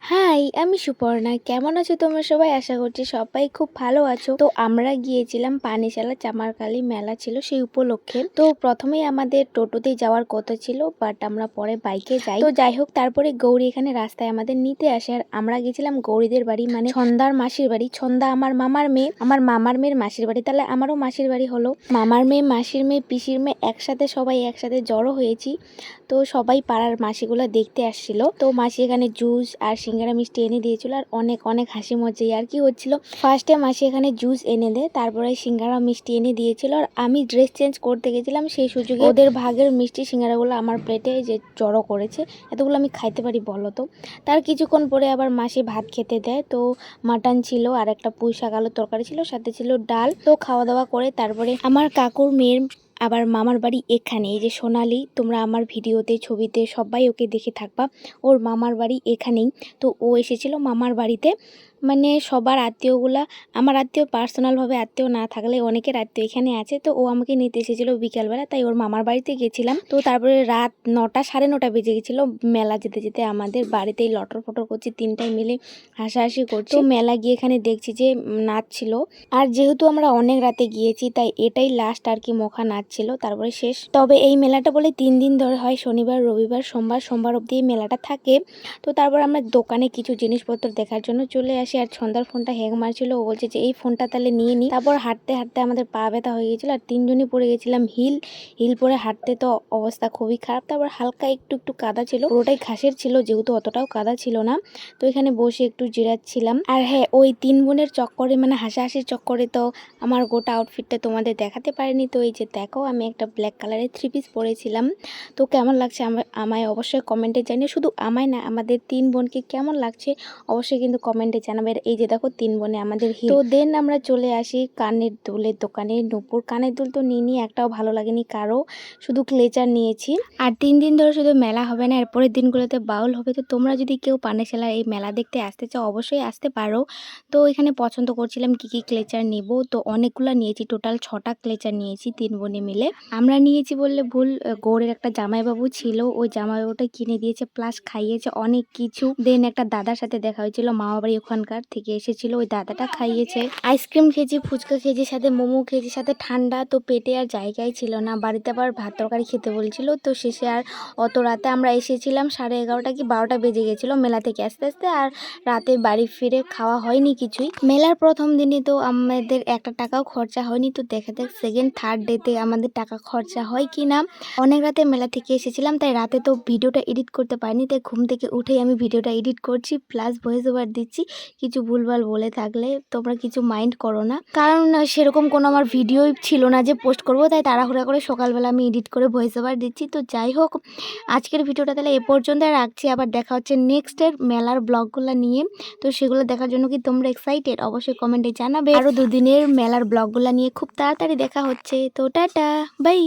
High, আমি সুপর্ণা। কেমন আছো তোমরা সবাই? আশা করছি সবাই খুব ভালো আছো। তো আমরা গিয়েছিলাম পানিশালা চামারকালী মেলা ছিল সেই উপলক্ষে। তো প্রথমেই আমাদের টোটোতেই যাওয়ার কথা ছিল, বাট আমরা পরে বাইকে যাই। তো যাই হোক, তারপরে গৌরী এখানে রাস্তায় আমাদের নিতে আসে আর আমরা গেছিলাম গৌরীদের বাড়ি, মানে ছন্দার মাসির বাড়ি। ছন্দা আমার মামার মেয়ে, আমার মামার মেয়ের মাসির বাড়ি, তাহলে আমারও মাসির বাড়ি হলো। মামার মেয়ে, মাসির মেয়ে, পিসির মেয়ে একসাথে, সবাই একসাথে জড়ো হয়েছি। তো সবাই পাড়ার মাসিগুলো দেখতে আসছিল। তো মাসি এখানে জুস আর সিঙ্গারা মিষ্টি এনে দিয়েছিল আর অনেক অনেক হাসি মজা আর কি হচ্ছিল। ফার্স্টে মাসি এখানে জুস এনে দেয়, তারপরে সিঙ্গারা মিষ্টি এনে দিয়েছিল আর আমি ড্রেস চেঞ্জ করতে গেছিলাম, সেই সুযোগে ওদের ভাগের মিষ্টি সিঙ্গারাগুলো আমার প্লেটে যে জড়ো করেছে। এতগুলো আমি খাইতে পারি বলো তো? তার কিছুক্ষণ পরে আবার মাসি ভাত খেতে দেয়। তো মাটন ছিল আর একটা পুঁই শাক আলুর তরকারি ছিল, সাথে ছিল ডাল। তো খাওয়া দাওয়া করে তারপরে আমার কাকুর মেয়ের আবার মামার বাড়ি এখানে, এই যে সোনালি, তোমরা আমার ভিডিওতে ছবিতে সবাই ওকে দেখে থাকবা, ওর মামার বাড়ি এখানেই। তো ও এসেছিল মামার বাড়িতে, মানে সবার আত্মীয়গুলা, আমার আত্মীয় পার্সোনালভাবে আত্মীয় না থাকলে অনেকের আত্মীয় এখানে আছে। তো ও আমাকে নিতে এসেছিলো বিকালবেলা, তাই ওর মামার বাড়িতে গেছিলাম। তো তারপরে রাত 9টা, 9:30 বেজে গেছিলো। মেলা যেতে যেতে আমাদের বাড়িতেই লটর ফটর করছি, তিনটাই মিলে হাসাহাসি করছি। তো মেলা গিয়ে এখানে দেখছি যে নাচ ছিল, আর যেহেতু আমরা অনেক রাতে গিয়েছি তাই এটাই লাস্ট আর কি, মখা নাচ ছিল, তারপরে শেষ। তবে এই মেলাটা বলে 3 দিন ধরে হয়, শনিবার, রবিবার, সোমবার। সোমবার অবধি এই মেলাটা থাকে। তো তারপর আমরা দোকানে কিছু জিনিসপত্র দেখার জন্য চলে আসি আর সন্ধ্যার ফোনটা হ্যাং মারছিল, ও বলছে যে এই ফোনটা তাহলে নিয়ে নিই। তারপর হাঁটতে হাঁটতে আমাদের পা ব্যথা হয়ে গেছিলো আর তিনজনই পরে গেছিলাম হিল পরে হাঁটতে, তো অবস্থা খুবই খারাপ। তারপর হালকা একটু একটু কাদা ছিল, পুরোটাই ঘাসের ছিল যেহেতু, অতটাও কাদা ছিল না। তো এখানে বসে একটু জিরাচ্ছিলাম। আর হ্যাঁ, ওই 3 বোনের চক্করে, মানে হাসাহাসির চক্করে তো আমার গোটা আউটফিটটা তোমাদের দেখাতে পারিনি। তো এই যে দেখো, আমি একটা ব্ল্যাক কালারের 3 পিস পরেছিলাম। তো কেমন লাগছে আমায় অবশ্যই কমেন্টে জানিয়ে, শুধু আমায় না, আমাদের 3 বোনকে কেমন লাগছে অবশ্যই কিন্তু কমেন্টে জানাবে। এই যে দেখো 3 বোনে আমাদের হিল। তো দেন আমরা চলে আসি কানের দুলের দোকানে। নূপুর কানের দুল তো নিইনি, একটাও ভালো লাগেনি কারো, শুধু ক্লেচার নিয়েছি। আর 3 দিন ধরে শুধু মেলা হবে না, এরপরের দিনগুলোতে বাউল হবে। তো তোমরা যদি কেউ পানেশালার এই মেলা দেখতে আসতে চাও অবশ্যই আসতে পারো। তো এখানে পছন্দ করছিলাম কি কি ক্লেচার নেব, তো অনেকগুলো নিয়েছি, টোটাল 6টা ক্লেচার নিয়েছি 3 বোনে মিলে। আমরা নিয়েছি বললে ভুল, গৌড়ের একটা জামাইবাবু ছিল, ওই জামাইবাবুটা কিনে দিয়েছে, প্লাস খাইয়েছে অনেক কিছু। দেন একটা দাদার সাথে দেখা হয়েছিল, মামাবাড়ি ওখানকার থেকে এসেছিল, ওই দাদাটা খাইয়েছে। আইসক্রিম খেয়েছি, ফুচকা খেয়েছি, সাথে মোমো খেয়েছি, সাথে ঠান্ডা। তো পেটে আর জায়গায় ছিল না, বাড়িতে আবার ভাত তরকারি খেতে বলছিল। তো শেষে আর অত রাতে আমরা এসেছিলাম, 11:30 কি 12টা বেজে গেছিলো মেলা থেকে আসতে আসতে, আর রাতে বাড়ি ফিরে খাওয়া হয়নি কিছুই। মেলার প্রথম দিনে তো আমাদের একটা টাকাও খরচা হয়নি। তো দেখা যাক সেকেন্ড থার্ড ডেতে আমাদের টাকা খরচা হয় কি না। অনেক রাতে মেলা থেকে এসেছিলাম, তাই রাতে তো ভিডিওটা এডিট করতে পারিনি, তাই ঘুম থেকে উঠেই আমি ভিডিওটা এডিট করছি, প্লাস ভয়েস ওভার দিচ্ছি। কিছু ভুলভাল বলে থাকলে তোমরা কিছু মাইন্ড করো না, কারণ সেরকম কোনো আমার ভিডিওই ছিল না যে পোস্ট করব, তাই তাড়াহুড়া করে সকালবেলা আমি এডিট করে ভয়েস ওভার দিচ্ছি। তো যাই হোক, আজকের ভিডিওটা তাহলে এ পর্যন্ত রাখছি, আবার দেখা হচ্ছে নেক্সটের মেলার ব্লগগুলো নিয়ে। তো সেগুলো দেখার জন্য কি তোমরা এক্সাইটেড? অবশ্যই কমেন্টে জানাবে। আরও 2 দিনের মেলার ব্লগগুলো নিয়ে খুব তাড়াতাড়ি দেখা হচ্ছে। তো টাটা, বাই।